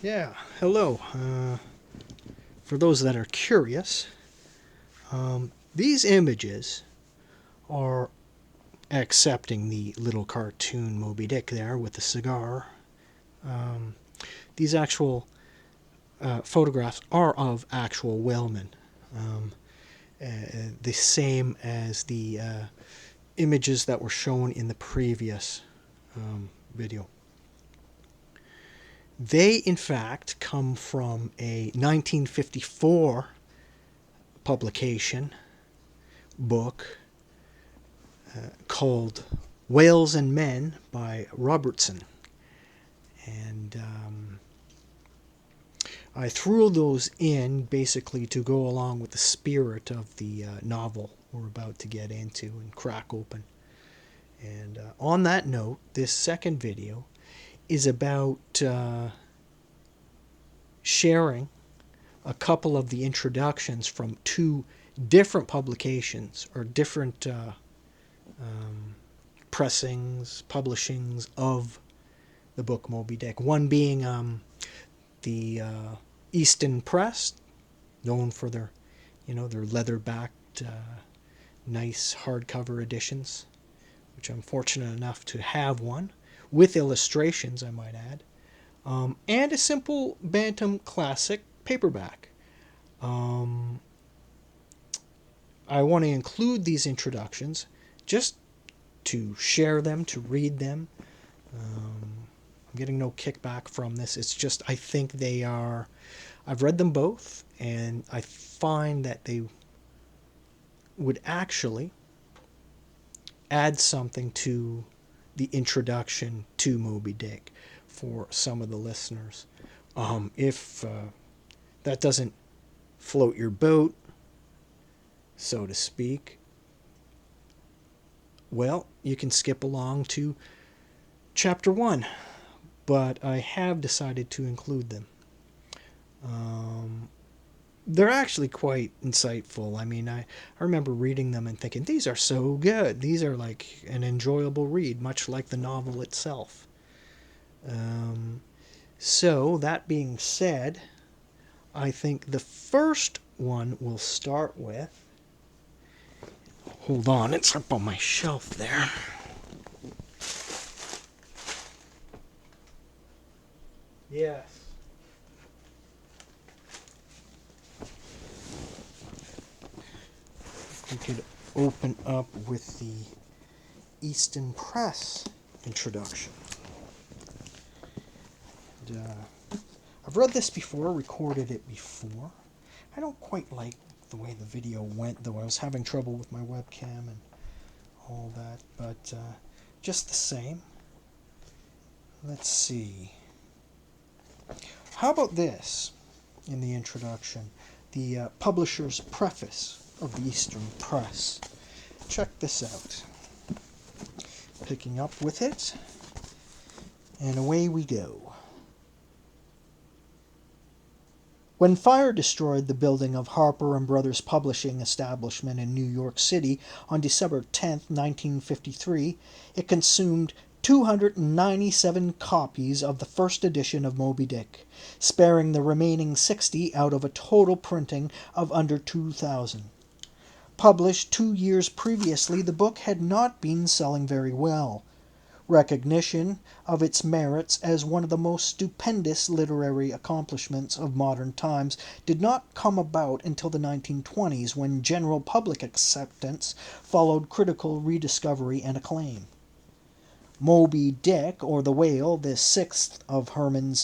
Yeah, hello. For those that are curious, these images are accepting the little cartoon Moby Dick there with the cigar. Um, these actual photographs are of actual whalemen, um, uh, the same as the images that were shown in the previous video. They, in fact, come from a 1954 publication book called Whales and Men by Robertson. And I threw those in basically to go along with the spirit of the novel we're about to get into and crack open. And on that note, this second video is about sharing a couple of the introductions from two different publications or different pressings, publishings of the book Moby Dick. One being the Easton Press, known for their, their leather-backed, nice hardcover editions, which I'm fortunate enough to have one with illustrations, I might add, and a simple Bantam Classic paperback. I want to include these introductions just to share them, to read them. I'm getting no kickback from this. It's just I think they are. I've read them both, and I find that they would actually add something to the introduction to Moby Dick for some of the listeners. If that doesn't float your boat, so to speak, well, you can skip along to chapter 1, but I have decided to include them. They're actually quite insightful. I mean, I remember reading them and thinking, these are so good. These are like an enjoyable read, much like the novel itself. So, that being said, I think the first one we'll start with. Hold on, it's up on my shelf there. Yes. We could open up with the Easton Press introduction. And, I've read this before, recorded it before. I don't quite like the way the video went, though. I was having trouble with my webcam and all that, but just the same. Let's see. How about this in the introduction? The publisher's preface of the Eastern Press. Check this out. Picking up with it, and away we go. When fire destroyed the building of Harper & Brothers Publishing establishment in New York City on December 10, 1953, it consumed 297 copies of the first edition of Moby Dick, sparing the remaining 60 out of a total printing of under 2,000. Published 2 years previously, the book had not been selling very well. Recognition of its merits as one of the most stupendous literary accomplishments of modern times did not come about until the 1920s, when general public acceptance followed critical rediscovery and acclaim. Moby Dick, or The Whale, the sixth of Herman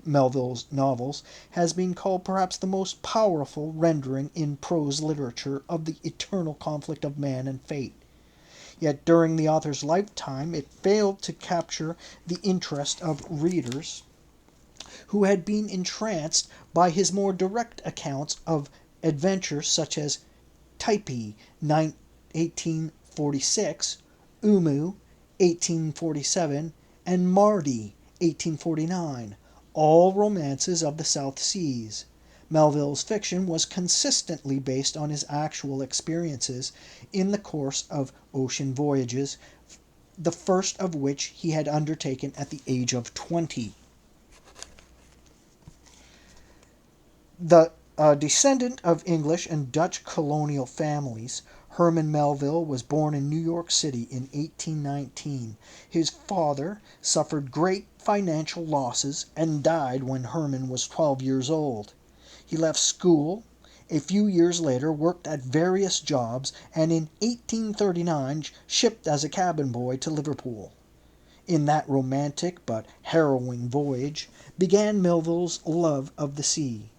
Melville's novels, has been called perhaps the most powerful rendering in prose literature of the eternal conflict of man and fate. Yet during the author's lifetime, it failed to capture the interest of readers who had been entranced by his more direct accounts of adventures such as Typee, 1846, Umu, 1847, and Mardi, 1849, all romances of the South Seas. Melville's fiction was consistently based on his actual experiences in the course of ocean voyages, the first of which he had undertaken at the age of 20. The descendant of English and Dutch colonial families, Herman Melville was born in New York City in 1819. His father suffered great financial losses and died when Herman was 12 years old. He left school a few years later, worked at various jobs, and in 1839 shipped as a cabin boy to Liverpool. In that romantic but harrowing voyage began Melville's love of the sea.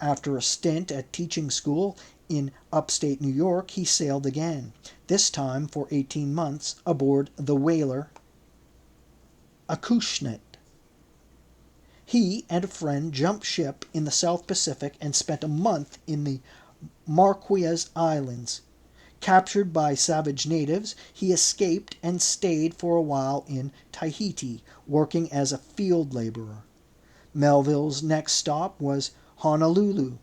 After a stint at teaching school in upstate New York, he sailed again, this time for 18 months aboard the whaler Acushnet. He and a friend jumped ship in the South Pacific and spent a month in the Marquesas Islands. Captured by savage natives, he escaped and stayed for a while in Tahiti, working as a field laborer. Melville's next stop was Honolulu,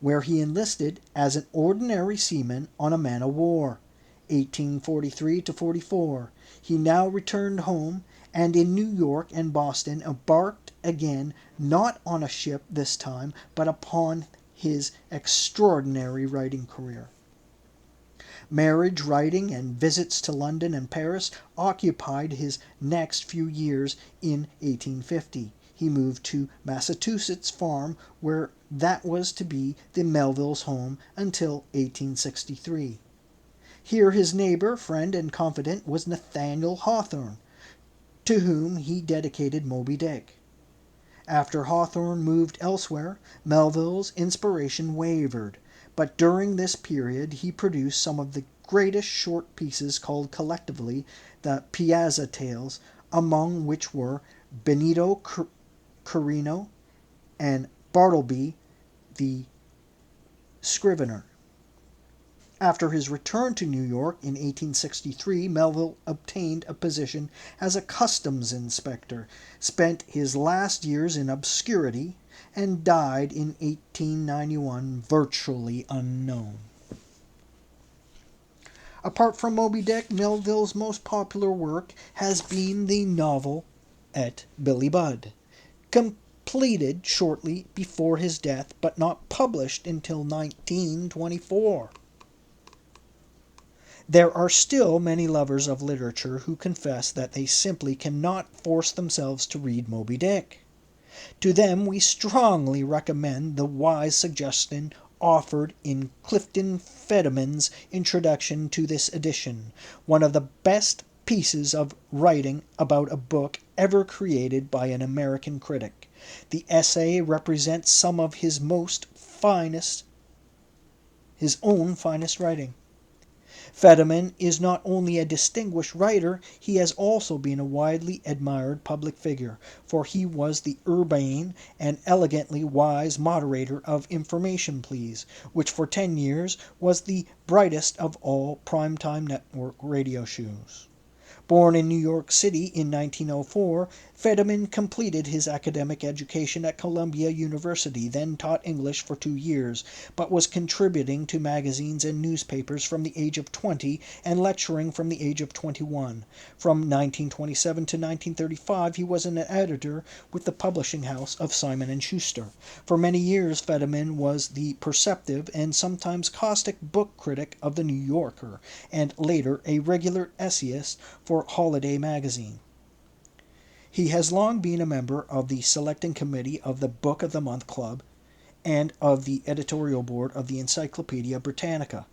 where he enlisted as an ordinary seaman on a man-of-war, 1843 to 44. He now returned home, and in New York and Boston embarked again, not on a ship this time, but upon his extraordinary writing career. Marriage, writing, and visits to London and Paris occupied his next few years. In 1850, he moved to Massachusetts Farm, where that was to be the Melvilles' home until 1863. Here his neighbor, friend, and confidant was Nathaniel Hawthorne, to whom he dedicated Moby Dick. After Hawthorne moved elsewhere, Melville's inspiration wavered, but during this period he produced some of the greatest short pieces, called collectively the Piazza Tales, among which were Benito Carino and Bartleby the Scrivener. After his return to New York in 1863, Melville obtained a position as a customs inspector, spent his last years in obscurity, and died in 1891 virtually unknown. Apart from Moby Dick, Melville's most popular work has been the novel Et Billy Budd, completed shortly before his death but not published until 1924. There are still many lovers of literature who confess that they simply cannot force themselves to read Moby Dick. To them we strongly recommend the wise suggestion offered in Clifton Fadiman's introduction to this edition, one of the best pieces of writing about a book ever created by an American critic. The essay represents some of his own finest writing. Fadiman is not only a distinguished writer, he has also been a widely admired public figure, for he was the urbane and elegantly wise moderator of Information Please, which for 10 years was the brightest of all primetime network radio shows. Born in New York City in 1904, Fadiman completed his academic education at Columbia University, then taught English for 2 years, but was contributing to magazines and newspapers from the age of 20 and lecturing from the age of 21. From 1927 to 1935, he was an editor with the publishing house of Simon & Schuster. For many years, Fadiman was the perceptive and sometimes caustic book critic of the New Yorker, and later a regular essayist for Holiday magazine. He has long been a member of the selecting committee of the Book of the Month Club and of the editorial board of the Encyclopedia Britannica.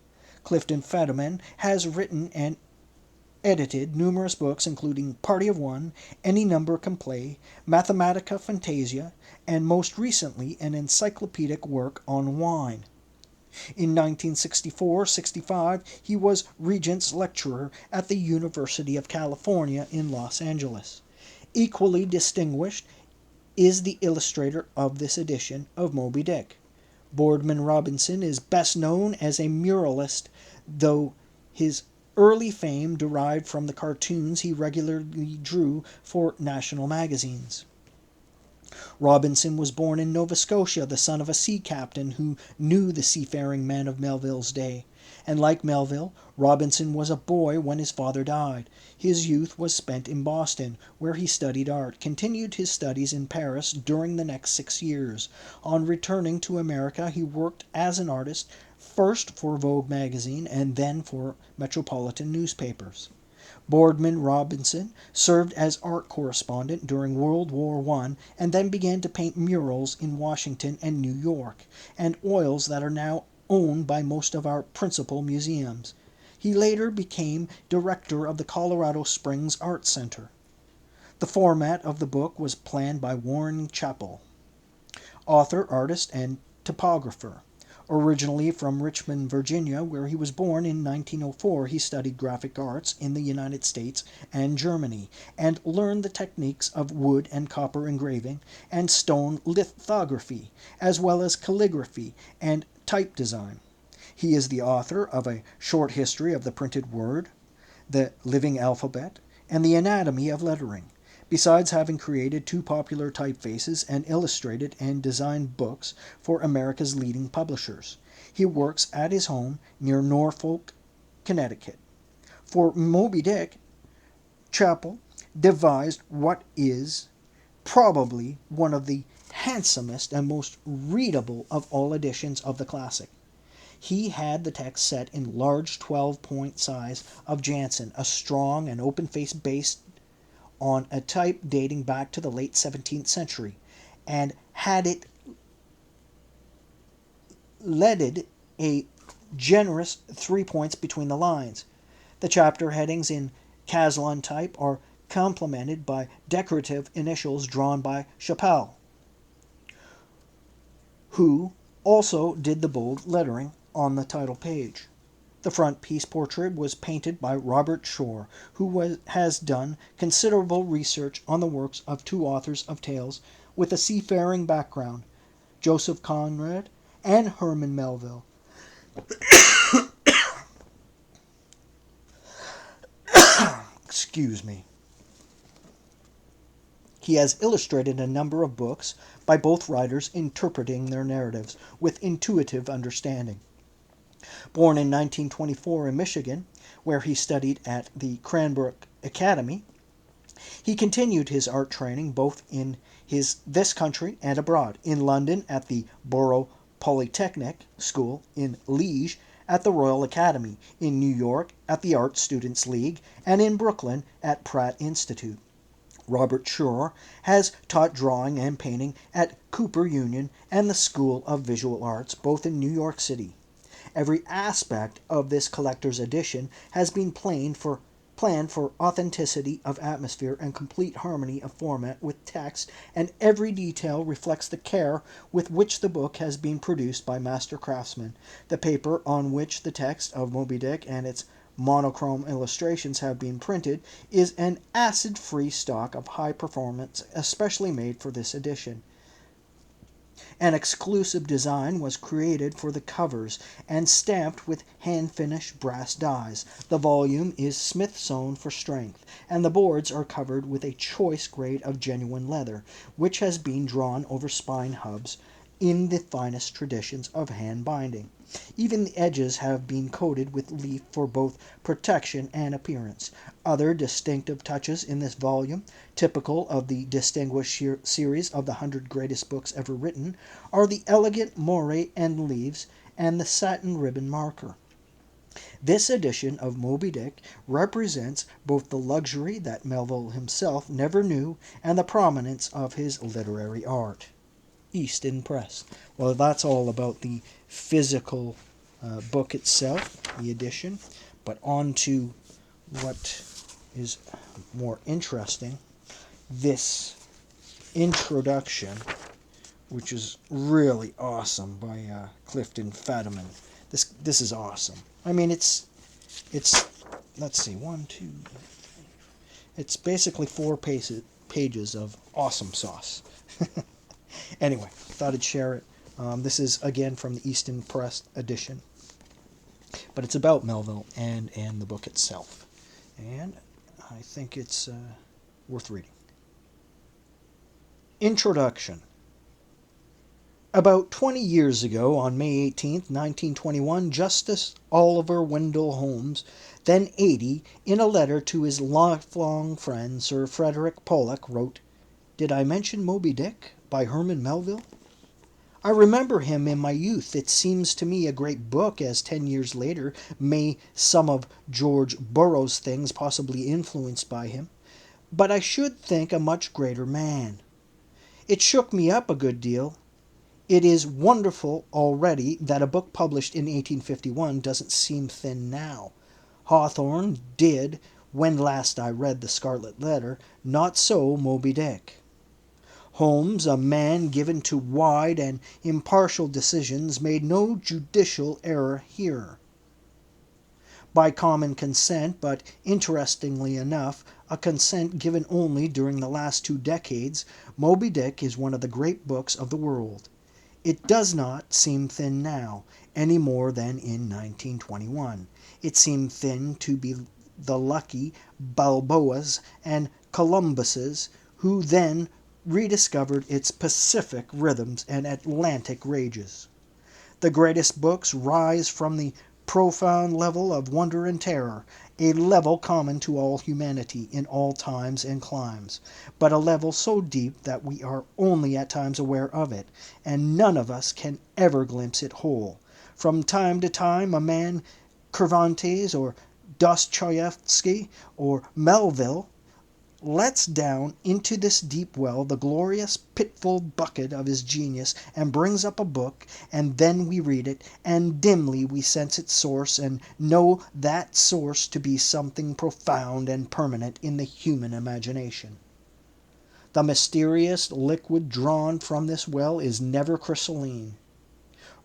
Clifton Fadiman has written and edited numerous books, including Party of One, Any Number Can Play, Mathematica Fantasia, and most recently an encyclopedic work on wine. In 1964-65, he was Regents Lecturer at the University of California in Los Angeles. Equally distinguished is the illustrator of this edition of Moby Dick. Boardman Robinson is best known as a muralist, though his early fame derived from the cartoons he regularly drew for national magazines. Robinson was born in Nova Scotia, the son of a sea captain who knew the seafaring men of Melville's day. And like Melville, Robinson was a boy when his father died. His youth was spent in Boston, where he studied art, continued his studies in Paris during the next 6 years. On returning to America, he worked as an artist, first for Vogue magazine and then for metropolitan newspapers. Boardman Robinson served as art correspondent during World War I and then began to paint murals in Washington and New York, and oils that are now owned by most of our principal museums. He later became director of the Colorado Springs Art Center. The format of the book was planned by Warren Chappell, author, artist, and typographer. Originally from Richmond, Virginia, where he was born in 1904, he studied graphic arts in the United States and Germany and learned the techniques of wood and copper engraving and stone lithography, as well as calligraphy and type design. He is the author of A Short History of the Printed Word, The Living Alphabet, and The Anatomy of Lettering, besides having created 2 popular typefaces and illustrated and designed books for America's leading publishers. He works at his home near Norfolk, Connecticut. For Moby Dick, Chappell devised what is probably one of the handsomest and most readable of all editions of the classic. He had the text set in large 12-point size of Jansen, a strong and open face based on a type dating back to the late 17th century, and had it leaded a generous 3 points between the lines. The chapter headings in Caslon type are complemented by decorative initials drawn by Chappell, who also did the bold lettering on the title page. The front piece portrait was painted by Robert Shore, who has done considerable research on the works of 2 authors of tales with a seafaring background, Joseph Conrad and Herman Melville. Excuse me. He has illustrated a number of books by both writers interpreting their narratives with intuitive understanding. Born in 1924 in Michigan, where he studied at the Cranbrook Academy, he continued his art training both in this country and abroad, in London at the Borough Polytechnic School, in Liège at the Royal Academy, in New York at the Art Students League, and in Brooklyn at Pratt Institute. Robert Shore has taught drawing and painting at Cooper Union and the School of Visual Arts, both in New York City. Every aspect of this collector's edition has been planned for authenticity of atmosphere and complete harmony of format with text, and every detail reflects the care with which the book has been produced by master craftsmen. The paper on which the text of Moby Dick and its monochrome illustrations have been printed is an acid-free stock of high performance, especially made for this edition. An exclusive design was created for the covers and stamped with hand-finished brass dies. The volume is Smith-sewn for strength, and the boards are covered with a choice grade of genuine leather, which has been drawn over spine hubs in the finest traditions of hand binding. Even the edges have been coated with leaf for both protection and appearance. Other distinctive touches in this volume, typical of the distinguished series of the 100 Greatest Books Ever Written, are the elegant moire end leaves and the satin ribbon marker. This edition of Moby Dick represents both the luxury that Melville himself never knew and the prominence of his literary art. Easton Press. Well, that's all about the physical book itself, the edition. But on to what is more interesting, this introduction, which is really awesome, by Clifton Fadiman. This is awesome. I mean, it's let's see, 1, 2, 3. It's basically 4 pages of awesome sauce. Anyway, thought I'd share it. This is, again, from the Easton Press edition. But it's about Melville and the book itself. And I think it's worth reading. Introduction. About 20 years ago, on May 18, 1921, Justice Oliver Wendell Holmes, then 80, in a letter to his lifelong friend Sir Frederick Pollock, wrote, "Did I mention Moby Dick by Herman Melville? I remember him in my youth. It seems to me a great book, as 10 years later may some of George Borrow's things possibly influenced by him, but I should think a much greater man. It shook me up a good deal. It is wonderful already that a book published in 1851 doesn't seem thin now. Hawthorne did when last I read The Scarlet Letter, not so Moby Dick. Holmes, a man given to wide and impartial decisions, made no judicial error here. By common consent, but interestingly enough, a consent given only during the last 2 decades, Moby Dick is one of the great books of the world. It does not seem thin now, any more than in 1921. It seemed thin to be the lucky Balboas and Columbuses who then rediscovered its Pacific rhythms and Atlantic rages. The greatest books rise from the profound level of wonder and terror, a level common to all humanity in all times and climes, but a level so deep that we are only at times aware of it, and none of us can ever glimpse it whole. From time to time a man, Cervantes or Dostoevsky or Melville, lets down into this deep well the glorious pitful bucket of his genius and brings up a book, and then we read it, and dimly we sense its source and know that source to be something profound and permanent in the human imagination. The mysterious liquid drawn from this well is never crystalline.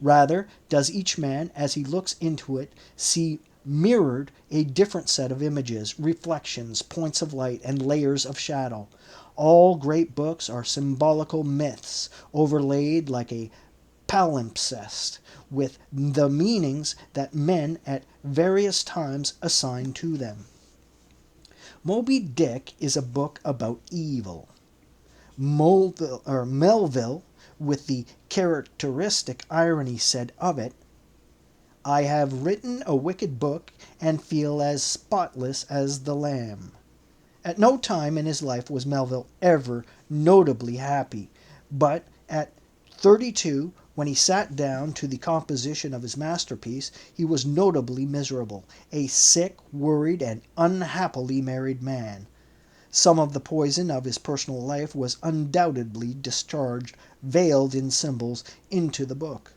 Rather does each man, as he looks into it, see mirrored a different set of images, reflections, points of light, and layers of shadow. All great books are symbolical myths, overlaid like a palimpsest with the meanings that men at various times assign to them. Moby Dick is a book about evil. Melville, with the characteristic irony, said of it, "I have written a wicked book and feel as spotless as the lamb." At no time in his life was Melville ever notably happy, but at 32, when he sat down to the composition of his masterpiece, he was notably miserable, a sick, worried, and unhappily married man. Some of the poison of his personal life was undoubtedly discharged, veiled in symbols, into the book.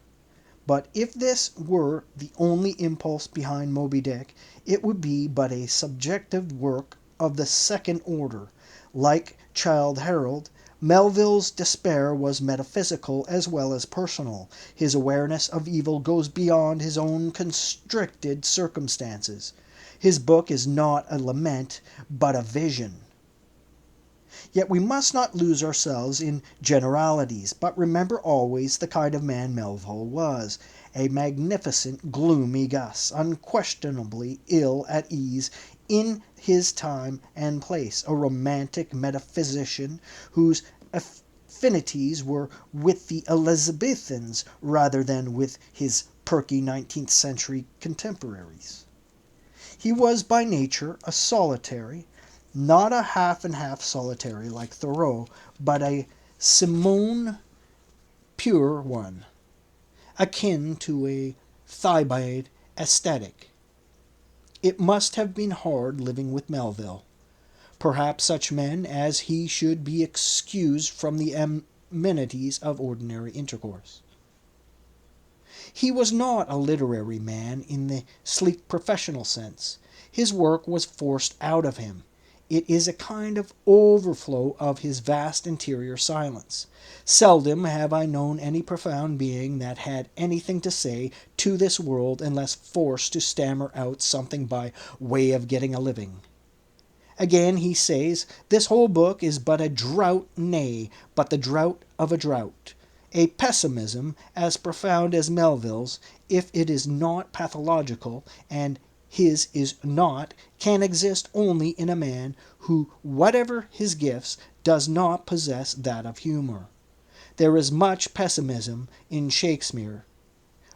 But if this were the only impulse behind Moby Dick, it would be but a subjective work of the second order. Like Childe Harold, Melville's despair was metaphysical as well as personal. His awareness of evil goes beyond his own constricted circumstances. His book is not a lament, but a vision. Yet we must not lose ourselves in generalities, but remember always the kind of man Melville was, a magnificent, gloomy Gus, unquestionably ill at ease in his time and place, a romantic metaphysician whose affinities were with the Elizabethans rather than with his perky 19th century contemporaries. He was by nature a solitary, not a half and half solitary like Thoreau, but a Simone pure one, akin to a Thebaid aesthetic. It must have been hard living with Melville. Perhaps such men as he should be excused from the amenities of ordinary intercourse. He was not a literary man in the sleek professional sense. His work was forced out of him. It is a kind of overflow of his vast interior silence. Seldom have I known any profound being that had anything to say to this world unless forced to stammer out something by way of getting a living. Again he says, "This whole book is but a drought, nay, but the drought of a drought." A pessimism as profound as Melville's, if it is not pathological, and his is not, can exist only in a man who, whatever his gifts, does not possess that of humor. There is much pessimism in Shakespeare,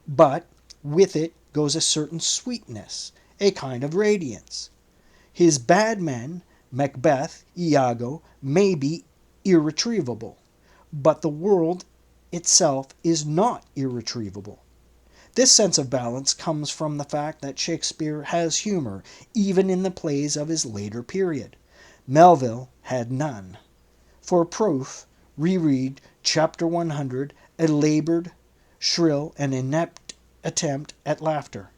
but with it goes a certain sweetness, a kind of radiance. His bad men, Macbeth, Iago, may be irretrievable, but the world itself is not irretrievable. This sense of balance comes from the fact that Shakespeare has humor, even in the plays of his later period. Melville had none. For proof, reread chapter 100, a labored, shrill, and inept attempt at laughter.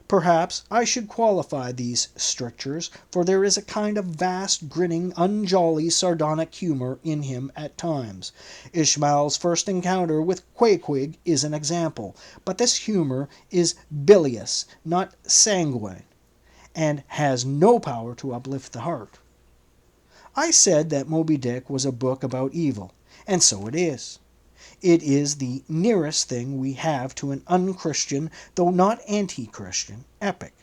Perhaps I should qualify these strictures, for there is a kind of vast, grinning, unjolly, sardonic humor in him at times. Ishmael's first encounter with Queequeg is an example, but this humor is bilious, not sanguine, and has no power to uplift the heart. I said that Moby Dick was a book about evil, and so it is. It is the nearest thing we have to an unchristian, though not anti-Christian, epic.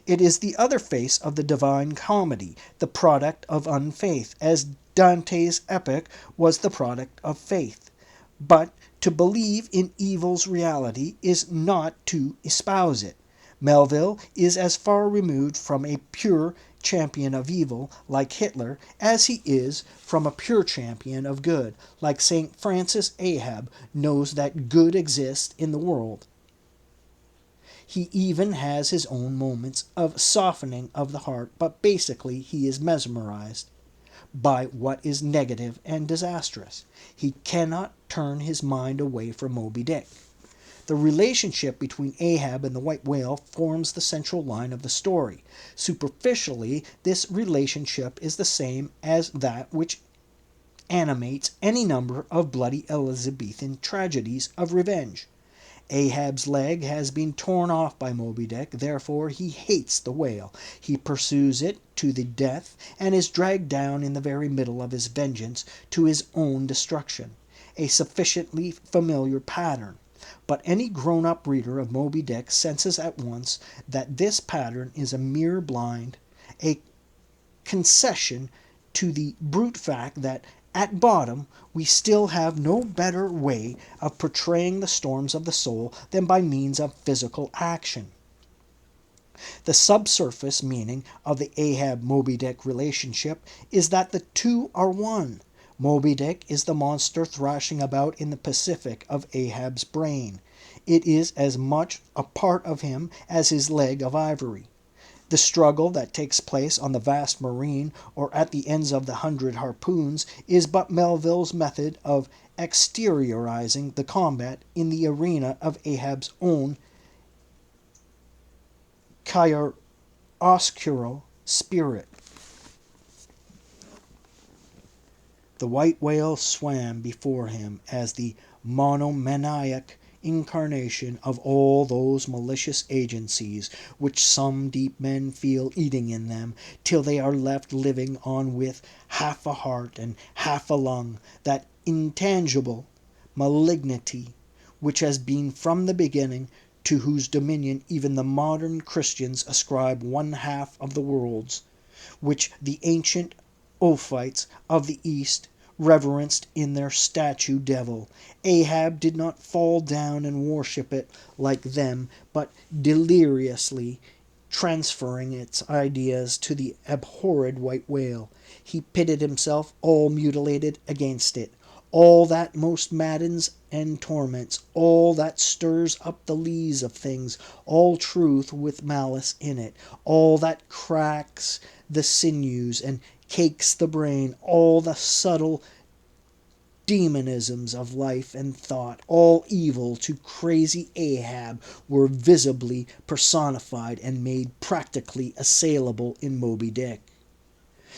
It is the other face of the Divine Comedy, the product of unfaith, as Dante's epic was the product of faith. But to believe in evil's reality is not to espouse it. Melville is as far removed from a pure champion of evil, like Hitler, as he is from a pure champion of good, like St. Francis Ahab knows that good exists in the world. He even has his own moments of softening of the heart, but basically he is mesmerized by what is negative and disastrous. He cannot turn his mind away from Moby Dick. The relationship between Ahab and the white whale forms the central line of the story. Superficially, this relationship is the same as that which animates any number of bloody Elizabethan tragedies of revenge. Ahab's leg has been torn off by Moby Dick, therefore he hates the whale. He pursues it to the death and is dragged down in the very middle of his vengeance to his own destruction. A sufficiently familiar pattern. But any grown-up reader of Moby Dick senses at once that this pattern is a mere blind, a concession to the brute fact that at bottom we still have no better way of portraying the storms of the soul than by means of physical action. The subsurface meaning of the Ahab-Moby Dick relationship is that the two are one. Moby Dick is the monster thrashing about in the Pacific of Ahab's brain. It is as much a part of him as his leg of ivory. The struggle that takes place on the vast marine or at the ends of the 100 harpoons is but Melville's method of exteriorizing the combat in the arena of Ahab's own chiaroscuro spirit. The white whale swam before him as the monomaniac incarnation of all those malicious agencies which some deep men feel eating in them, till they are left living on with half a heart and half a lung, that intangible malignity which has been from the beginning, to whose dominion even the modern Christians ascribe one half of the worlds, which the ancient Ophites of the East reverenced in their statue devil. Ahab did not fall down and worship it like them, but deliriously transferring its ideas to the abhorred white whale. He pitted himself, all mutilated, against it. All that most maddens and torments, all that stirs up the lees of things, all truth with malice in it, all that cracks the sinews and cakes the brain, all the subtle demonisms of life and thought, all evil to crazy Ahab, were visibly personified and made practically assailable in Moby Dick.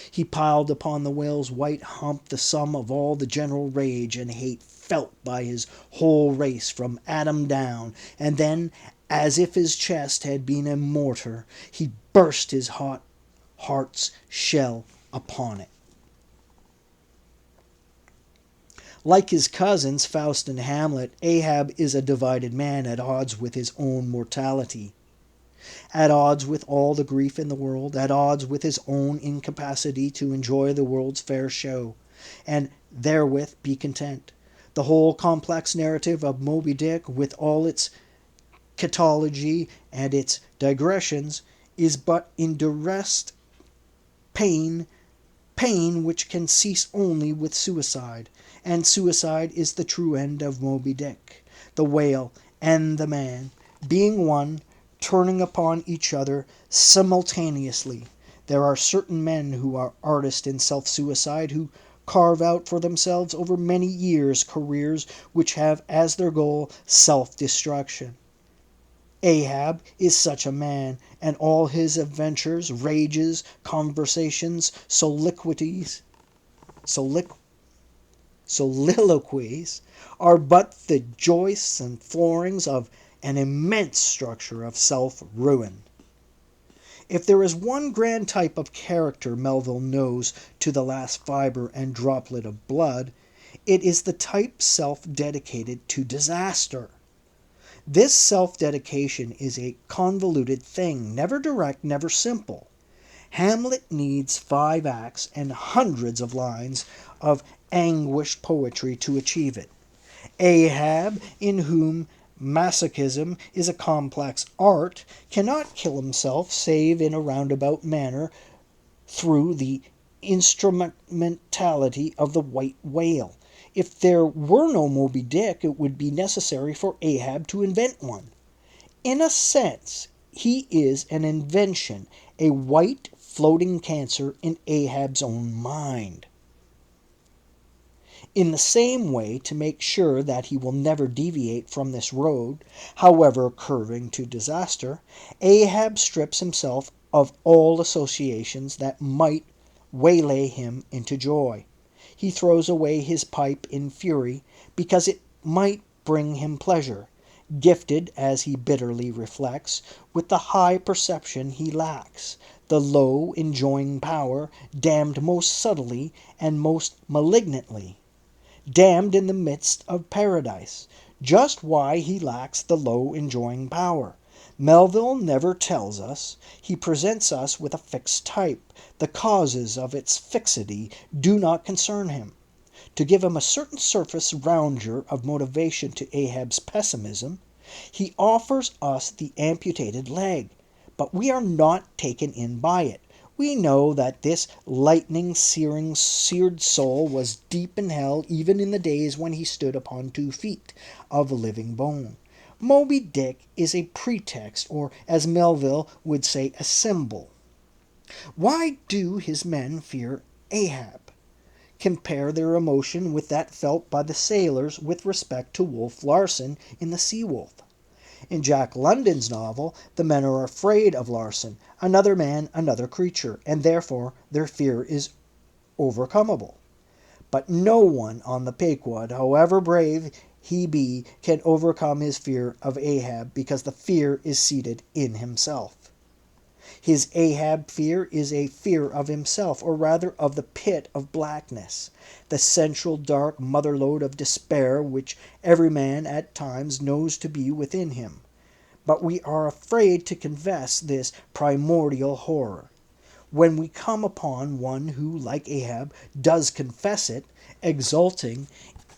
He piled upon the whale's white hump the sum of all the general rage and hate felt by his whole race from Adam down, and then, as if his chest had been a mortar, he burst his hot heart's shell upon it. Like his cousins, Faust and Hamlet, Ahab is a divided man at odds with his own mortality, at odds with all the grief in the world, at odds with his own incapacity to enjoy the world's fair show. and therewith be content. The whole complex narrative of Moby Dick, with all its catology and its digressions, is but in duress pain, pain which can cease only with suicide, and suicide is the true end of Moby Dick. The whale and the man, being one, turning upon each other simultaneously. There are certain men who are artists in self-suicide, who carve out for themselves over many years careers which have as their goal self-destruction. Ahab is such a man, and all his adventures, rages, conversations, soliloquies are but the joists and floorings of an immense structure of self-ruin. If there is one grand type of character Melville knows to the last fibre and droplet of blood, it is the type self-dedicated to disaster. This self-dedication is a convoluted thing, never direct, never simple. Hamlet needs 5 acts and hundreds of lines of anguished poetry to achieve it. Ahab, in whom masochism is a complex art, cannot kill himself save in a roundabout manner through the instrumentality of the white whale. If there were no Moby Dick, it would be necessary for Ahab to invent one. In a sense, he is an invention, a white floating cancer in Ahab's own mind. In the same way, to make sure that he will never deviate from this road, however curving to disaster, Ahab strips himself of all associations that might waylay him into joy. He throws away his pipe in fury, because it might bring him pleasure, gifted, as he bitterly reflects, with the high perception he lacks, the low enjoying power, damned most subtly and most malignantly, damned in the midst of paradise. Just why he lacks the low enjoying power, Melville never tells us. He presents us with a fixed type. The causes of its fixity do not concern him. To give him a certain surface roundure of motivation to Ahab's pessimism, he offers us the amputated leg, but we are not taken in by it. We know that this lightning seared soul was deep in hell even in the days when he stood upon 2 feet of living bone. Moby Dick is a pretext, or as Melville would say, a symbol. Why do his men fear Ahab? Compare their emotion with that felt by the sailors with respect to Wolf Larsen in The Sea Wolf. In Jack London's novel, the men are afraid of Larsen, another man, another creature, and therefore their fear is overcomable. But no one on the Pequod, however brave he be, can overcome his fear of Ahab, because the fear is seated in himself. His Ahab fear is a fear of himself, or rather of the pit of blackness, the central dark mother-lode of despair which every man at times knows to be within him. But we are afraid to confess this primordial horror. When we come upon one who, like Ahab, does confess it, exulting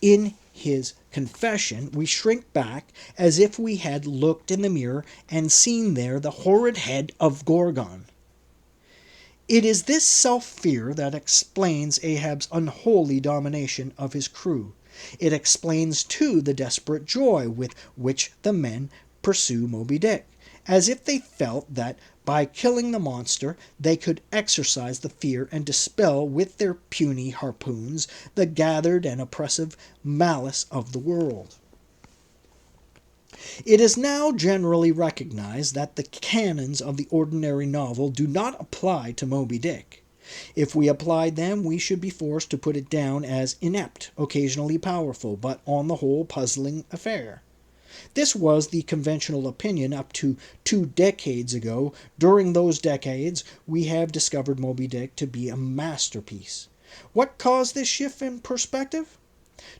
in his confession, we shrink back as if we had looked in the mirror and seen there the horrid head of Gorgon. It is this self-fear that explains Ahab's unholy domination of his crew. It explains, too, the desperate joy with which the men pursue Moby Dick, as if they felt that by killing the monster they could exorcise the fear and dispel with their puny harpoons the gathered and oppressive malice of the world. It is now generally recognized that the canons of the ordinary novel do not apply to Moby Dick. If we applied them, we should be forced to put it down as inept, occasionally powerful, but on the whole puzzling affair. This was the conventional opinion up to 2 decades ago. During those decades, we have discovered Moby Dick to be a masterpiece. What caused this shift in perspective?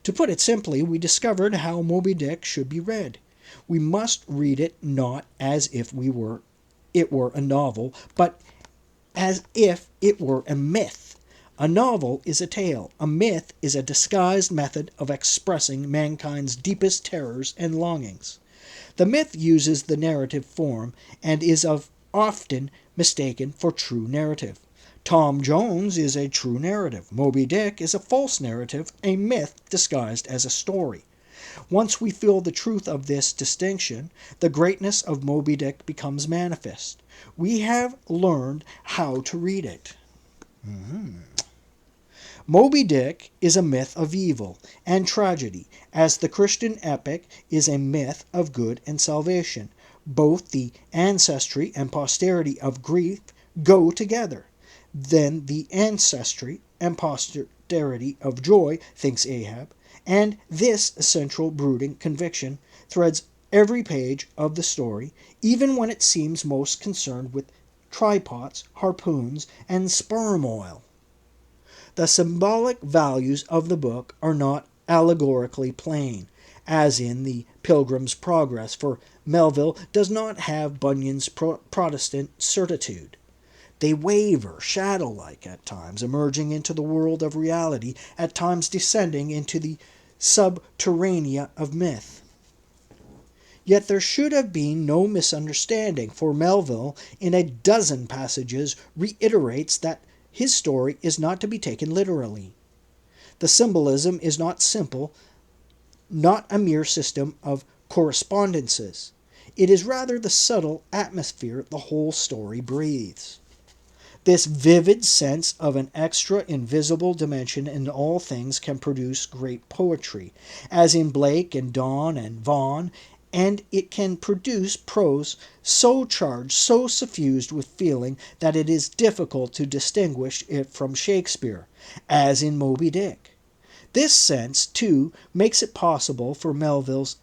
To put it simply, we discovered how Moby Dick should be read. We must read it not as if it were a novel, but as if it were a myth, A novel is a tale. A myth is a disguised method of expressing mankind's deepest terrors and longings. The myth uses the narrative form and is often mistaken for true narrative. Tom Jones is a true narrative. Moby Dick is a false narrative, a myth disguised as a story. Once we feel the truth of this distinction, the greatness of Moby Dick becomes manifest. We have learned how to read it. Moby Dick is a myth of evil and tragedy, as the Christian epic is a myth of good and salvation. Both the ancestry and posterity of grief go together. Then the ancestry and posterity of joy, thinks Ahab, and this central brooding conviction threads every page of the story, even when it seems most concerned with tripods, harpoons, and sperm oil. The symbolic values of the book are not allegorically plain, as in the Pilgrim's Progress, for Melville does not have Bunyan's Protestant certitude. They waver, shadow-like at times, emerging into the world of reality, at times descending into the subterranea of myth. Yet there should have been no misunderstanding, for Melville, in a dozen passages, reiterates that his story is not to be taken literally. The symbolism is not simple, not a mere system of correspondences. It is rather the subtle atmosphere the whole story breathes. This vivid sense of an extra invisible dimension in all things can produce great poetry, as in Blake and Donne and Vaughan, and it can produce prose so charged, so suffused with feeling, that it is difficult to distinguish it from Shakespeare, as in Moby Dick. This sense, too, makes it possible for Melville's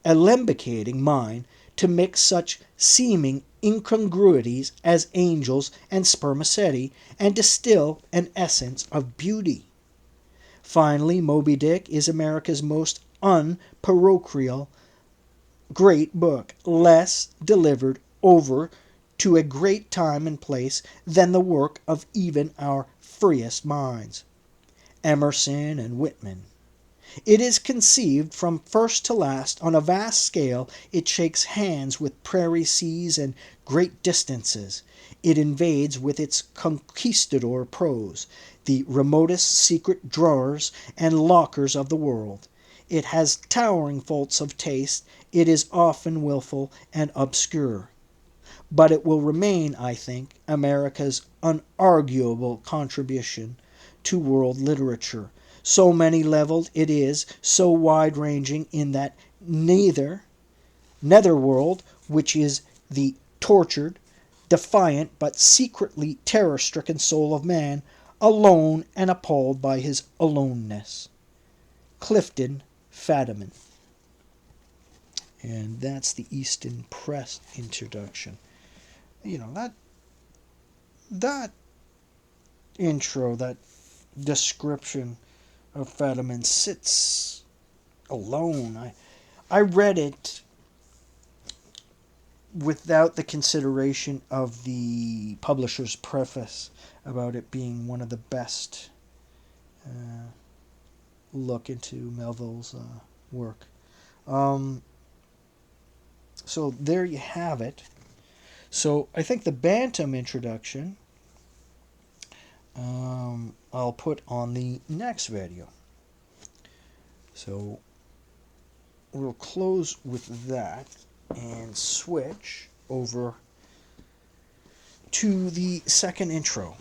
alembicating mind to mix such seeming incongruities as angels and spermaceti, and distill an essence of beauty. Finally, Moby Dick is America's most unparochial great book, less delivered over to a great time and place than the work of even our freest minds, Emerson and Whitman. It is conceived from first to last on a vast scale. It shakes hands with prairie seas and great distances. It invades with its conquistador prose the remotest secret drawers and lockers of the world. It has towering faults of taste. It is often willful and obscure. But it will remain, I think, America's unarguable contribution to world literature. So many-leveled it is, so wide-ranging in that netherworld, which is the tortured, defiant, but secretly terror-stricken soul of man, alone and appalled by his aloneness. Clifton Fadiman. And that's the Easton Press introduction. That intro, that description of Fadiman sits alone. I read it without the consideration of the publisher's preface about it being one of the best look into Melville's work. So there you have it. So I think the Bantam introduction I'll put on the next video. So we'll close with that and switch over to the second intro.